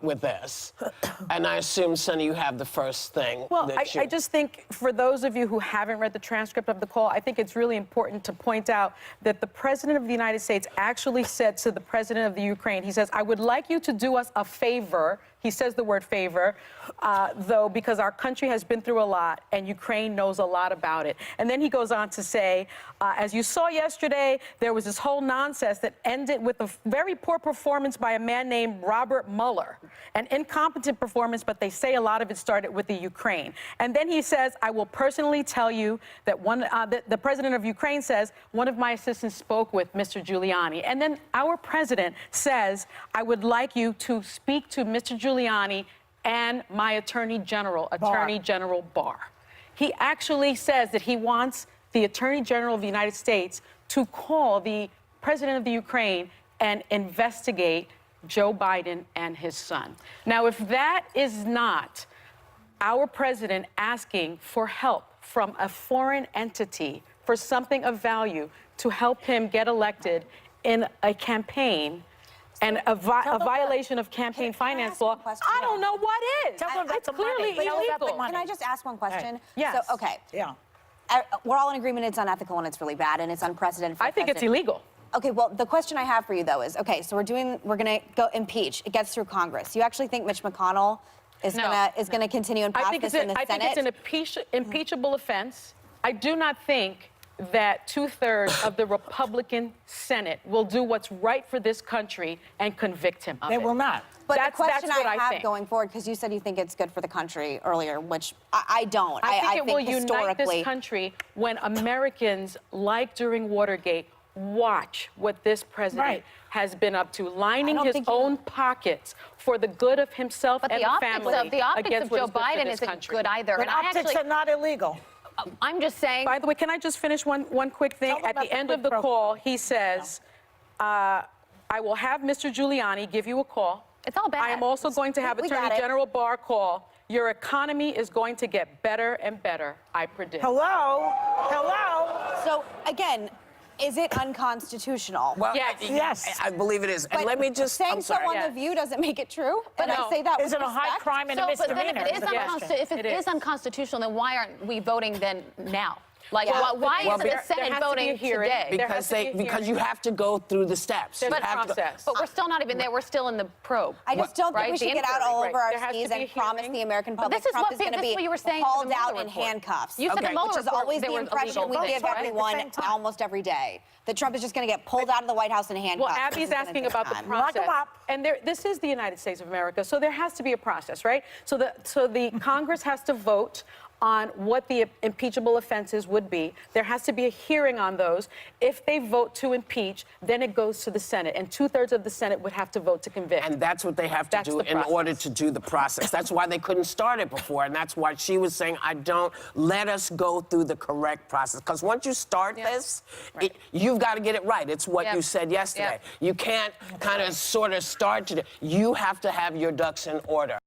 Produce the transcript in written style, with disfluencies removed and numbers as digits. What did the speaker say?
with this. And I assume, Sonny, you have the first thing. Well, I just think for those of you who haven't read the transcript of the call, I think it's really important to point out that the President of the United States actually said to the President of the Ukraine, he says, I would like you to do us a favor. He says the word favor, though, because our country has been through a lot and Ukraine knows a lot about it. And then he goes on to say, as you saw yesterday, there was this whole nonsense that ended with a very poor performance by a man named Robert Mueller. An incompetent performance, but they say a lot of it started with the Ukraine. And then he says, I will personally tell you that the president of Ukraine says, one of my assistants spoke with Mr. Giuliani. And then our president says, I would like you to speak to Mr. Giuliani and my Attorney General, Attorney General Barr. He actually says that he wants the Attorney General of the United States to call the president of the Ukraine and investigate Joe Biden and his son. Now, if that is not our president asking for help from a foreign entity for something of value to help him get elected in a campaign and a violation of campaign finance law, I don't know what is. It's clearly illegal. Can I just ask one question? Yes. So, okay. Yeah. We're all in agreement it's unethical and it's really bad and it's unprecedented. I think it's illegal. Okay, well, the question I have for you, though, is, okay, so we're going to go impeach. It gets through Congress. You actually think Mitch McConnell is going to continue and pass this in the Senate? I think it's an impeachable offense. I do not think that 2/3 of the Republican Senate will do what's right for this country and convict him of it. They will not. But the question I have going forward, because you said you think it's good for the country earlier, which I don't. I think it will unite historically this country when Americans, like during Watergate, watch what this president has been up to, lining his own pockets for the good of himself and the family. But the optics of Joe Biden isn't good either. But optics are not illegal. I'm just saying. By the way, can I just finish one quick thing? At the end of the call, he says, I will have Mr. Giuliani give you a call. It's all bad. I am also going to have Attorney General Barr call. Your economy is going to get better and better, I predict. Hello? Hello? So, again, is it unconstitutional? Well, yes. I believe it is. And let me just... Saying so on the View doesn't make it true. But I say that with Is it a high crime and a misdemeanor? But then if it is unconstitutional, then why aren't we voting then now? Like, why isn't the Senate voting today? Because you have to go through the steps. There's a process. But we're still not even there. We're still in the probe. I just don't think we should get out all over our skis and promise the American public Trump is going to be hauled out in handcuffs. You said the Mueller which is always the report, impression we give everyone almost every day. That Trump is just going to get pulled out of the White House in handcuffs. Well, Abby's asking about the process. And this is the United States of America, so there has to be a process, right? So the Congress has to vote on what the impeachable offenses would be. There has to be a hearing on those. If they vote to impeach, then it goes to the Senate, and 2/3 of the Senate would have to vote to convict. And that's what they have to do in order to do the process. That's why they couldn't start it before, and that's why she was saying, let us go through the correct process. Because once you start this, you've got to get it right. It's what you said yesterday. You can't kind of sort of start to you have to have your ducks in order.